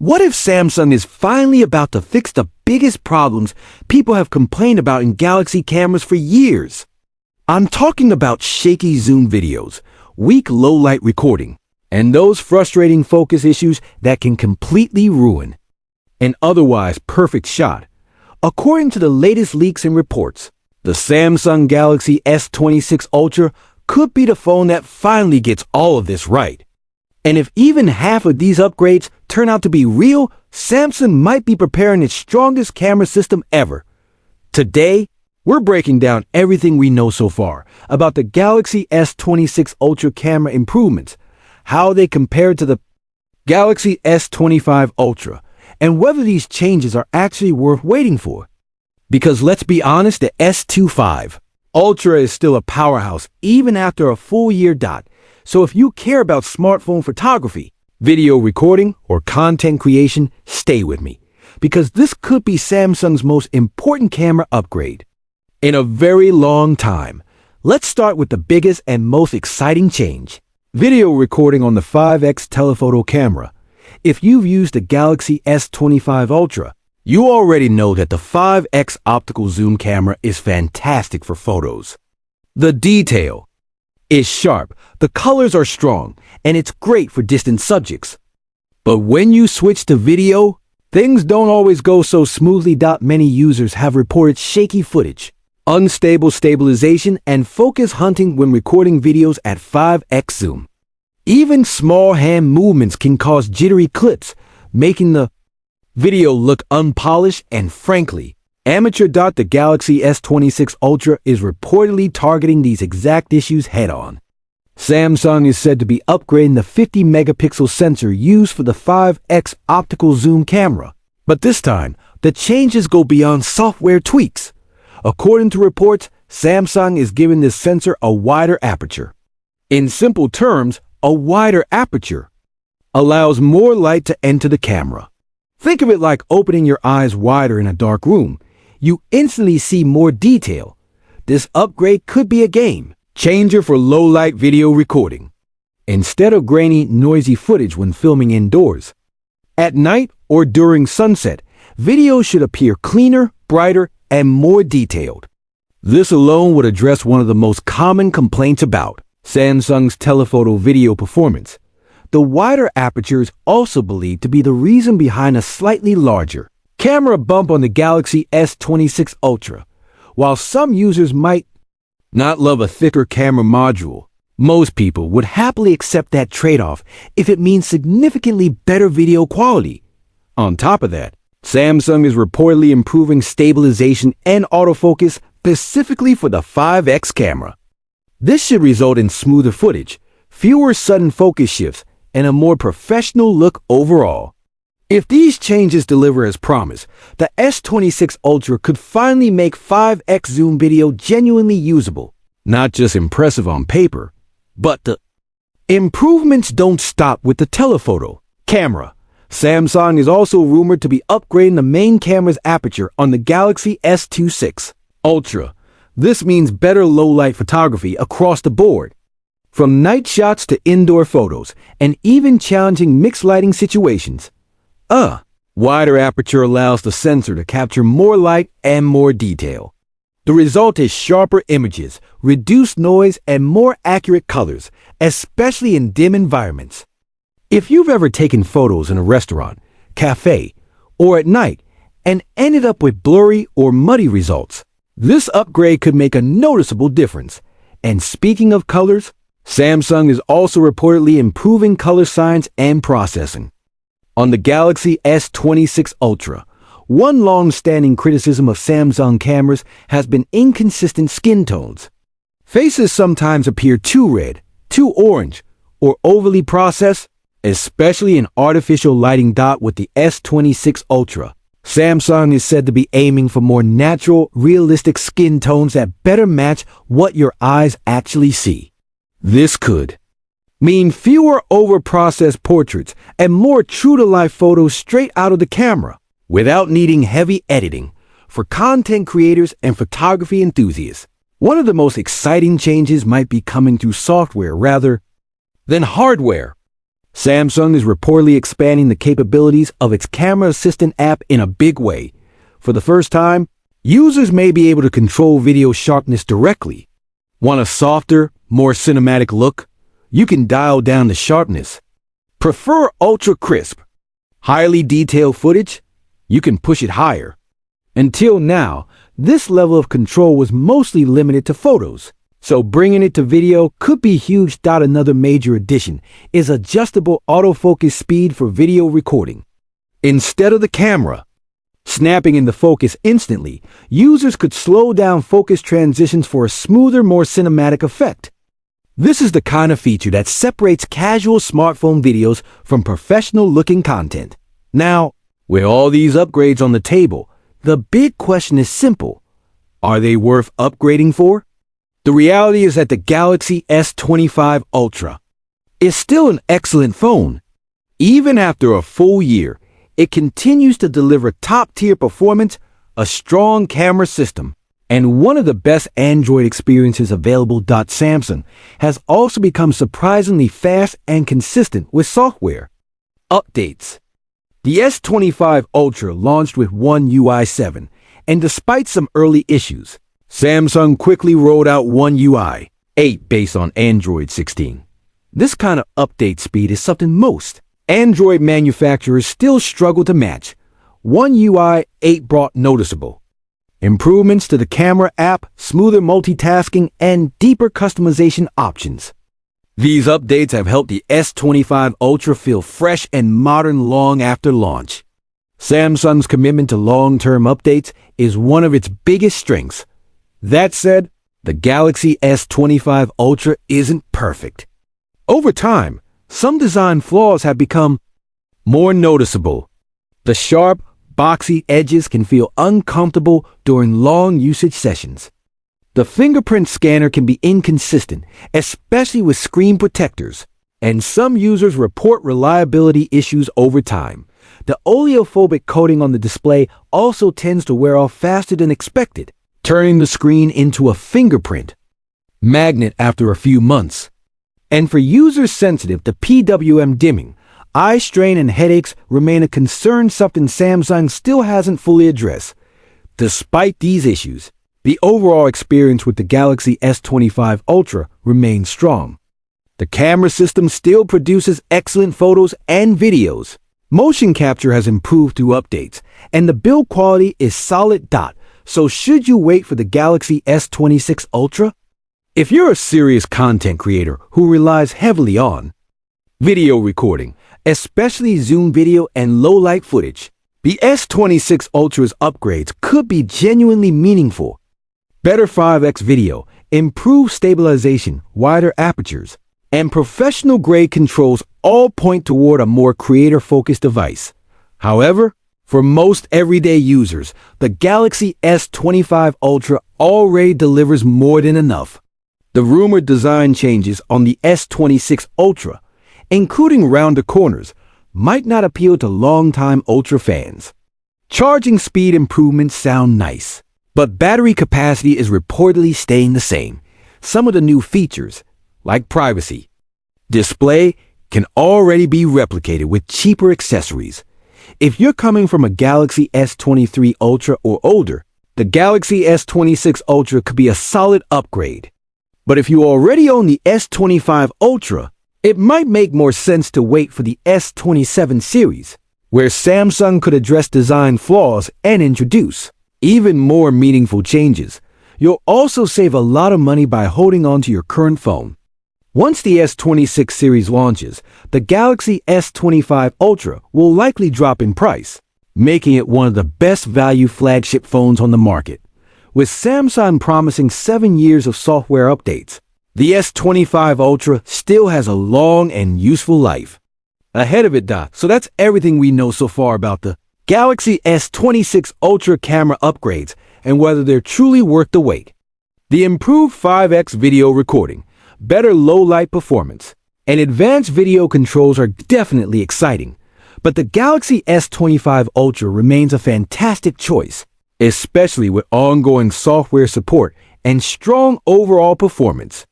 What if Samsung is finally about to fix the biggest problems people have complained about in Galaxy cameras for years? I'm talking about shaky zoom videos, weak low-light recording, and those frustrating focus issues that can completely ruin an otherwise perfect shot. According to the latest leaks and reports, the Samsung Galaxy S26 Ultra could be the phone that finally gets all of this right. And if even half of these upgrades turn out to be real, Samsung might be preparing its strongest camera system ever. Today, we're breaking down everything we know so far about the Galaxy S26 Ultra camera improvements, how they compare to the Galaxy S25 Ultra, and whether these changes are actually worth waiting for. Because let's be honest, the S25 Ultra is still a powerhouse even after a full year. So if you care about smartphone photography, video recording, or content creation, stay with me, because this could be Samsung's most important camera upgrade in a very long time. Let's start with the biggest and most exciting change: video recording on the 5x telephoto camera. If you've used the Galaxy S25 Ultra, you already know that the 5x optical zoom camera is fantastic for photos. The detail is sharp, the colors are strong, and it's great for distant subjects. But when you switch to video, things don't always go so smoothly. Many users have reported shaky footage, unstable stabilization, and focus hunting when recording videos at 5x zoom. Even small hand movements can cause jittery clips, making the video look unpolished and frankly amateur. The Galaxy S26 Ultra is reportedly targeting these exact issues head-on. Samsung is said to be upgrading the 50-megapixel sensor used for the 5x optical zoom camera. But this time, the changes go beyond software tweaks. According to reports, Samsung is giving this sensor a wider aperture. In simple terms, a wider aperture allows more light to enter the camera. Think of it like opening your eyes wider in a dark room. You instantly see more detail. This upgrade could be a game changer for low-light video recording. Instead of grainy, noisy footage when filming indoors, at night or during sunset, videos should appear cleaner, brighter, and more detailed. This alone would address one of the most common complaints about Samsung's telephoto video performance. The wider aperture is also believed to be the reason behind a slightly larger camera bump on the Galaxy S26 Ultra. While some users might not love a thicker camera module, most people would happily accept that trade-off if it means significantly better video quality. On top of that, Samsung is reportedly improving stabilization and autofocus specifically for the 5x camera. This should result in smoother footage, fewer sudden focus shifts, and a more professional look overall. If these changes deliver as promised, the S26 Ultra could finally make 5x zoom video genuinely usable. Not just impressive on paper, but the improvements don't stop with the telephoto camera. Samsung is also rumored to be upgrading the main camera's aperture on the Galaxy S26 Ultra. This means better low-light photography across the board, from night shots to indoor photos, and even challenging mixed lighting situations. Wider aperture allows the sensor to capture more light and more detail. The result is sharper images, reduced noise, and more accurate colors, especially in dim environments. If you've ever taken photos in a restaurant, cafe, or at night and ended up with blurry or muddy results, this upgrade could make a noticeable difference. And speaking of colors, Samsung is also reportedly improving color science and processing. On the Galaxy S26 Ultra, one long-standing criticism of Samsung cameras has been inconsistent skin tones. Faces sometimes appear too red, too orange, or overly processed, especially in artificial lighting. With the S26 Ultra, Samsung is said to be aiming for more natural, realistic skin tones that better match what your eyes actually see. This could mean fewer over-processed portraits and more true-to-life photos straight out of the camera, without needing heavy editing. For content creators and photography enthusiasts, one of the most exciting changes might be coming through software rather than hardware. Samsung is reportedly expanding the capabilities of its camera assistant app in a big way. For the first time, users may be able to control video sharpness directly. Want a softer, more cinematic look? You can dial down the sharpness. Prefer ultra crisp, highly detailed footage? You can push it higher. Until now, this level of control was mostly limited to photos, so bringing it to video could be huge. Another major addition is adjustable autofocus speed for video recording. Instead of the camera snapping into focus instantly, users could slow down focus transitions for a smoother, more cinematic effect. This is the kind of feature that separates casual smartphone videos from professional-looking content. Now, with all these upgrades on the table, the big question is simple. Are they worth upgrading for? The reality is that the Galaxy S25 Ultra is still an excellent phone. Even after a full year, it continues to deliver top-tier performance, a strong camera system, and one of the best Android experiences available. Samsung has also become surprisingly fast and consistent with software updates. The S25 Ultra launched with One UI 7, and despite some early issues, Samsung quickly rolled out One UI 8 based on Android 16. This kind of update speed is something most Android manufacturers still struggle to match. One UI 8 brought noticeable improvements to the camera app, smoother multitasking, and deeper customization options. These updates have helped the S25 Ultra feel fresh and modern long after launch. Samsung's commitment to long-term updates is one of its biggest strengths. That said, the Galaxy S25 Ultra isn't perfect. Over time, some design flaws have become more noticeable. The sharp, boxy edges can feel uncomfortable during long usage sessions. The fingerprint scanner can be inconsistent, especially with screen protectors, and some users report reliability issues over time. The oleophobic coating on the display also tends to wear off faster than expected, turning the screen into a fingerprint magnet after a few months. And for users sensitive to PWM dimming, eye strain and headaches remain a concern, something Samsung still hasn't fully addressed. Despite these issues, the overall experience with the Galaxy S25 Ultra remains strong. The camera system still produces excellent photos and videos. Motion capture has improved through updates, and the build quality is solid. So should you wait for the Galaxy S26 Ultra? If you're a serious content creator who relies heavily on video recording, especially zoom video and low-light footage, the S26 Ultra's upgrades could be genuinely meaningful. Better 5x video, improved stabilization, wider apertures, and professional-grade controls all point toward a more creator-focused device. However, for most everyday users, the Galaxy S25 Ultra already delivers more than enough. The rumored design changes on the S26 Ultra, including rounder corners, might not appeal to longtime Ultra fans. Charging speed improvements sound nice, but battery capacity is reportedly staying the same. Some of the new features, like privacy display, can already be replicated with cheaper accessories. If you're coming from a Galaxy S23 Ultra or older, the Galaxy S26 Ultra could be a solid upgrade. But if you already own the S25 Ultra, it might make more sense to wait for the S27 series, where Samsung could address design flaws and introduce even more meaningful changes. You'll also save a lot of money by holding on to your current phone. Once the S26 series launches, the Galaxy S25 Ultra will likely drop in price, making it one of the best value flagship phones on the market. With Samsung promising 7 years of software updates, the S25 Ultra still has a long and useful life ahead of it. So that's everything we know so far about the Galaxy S26 Ultra camera upgrades and whether they're truly worth the wait. The improved 5x video recording, better low-light performance, and advanced video controls are definitely exciting, but the Galaxy S25 Ultra remains a fantastic choice, especially with ongoing software support and strong overall performance.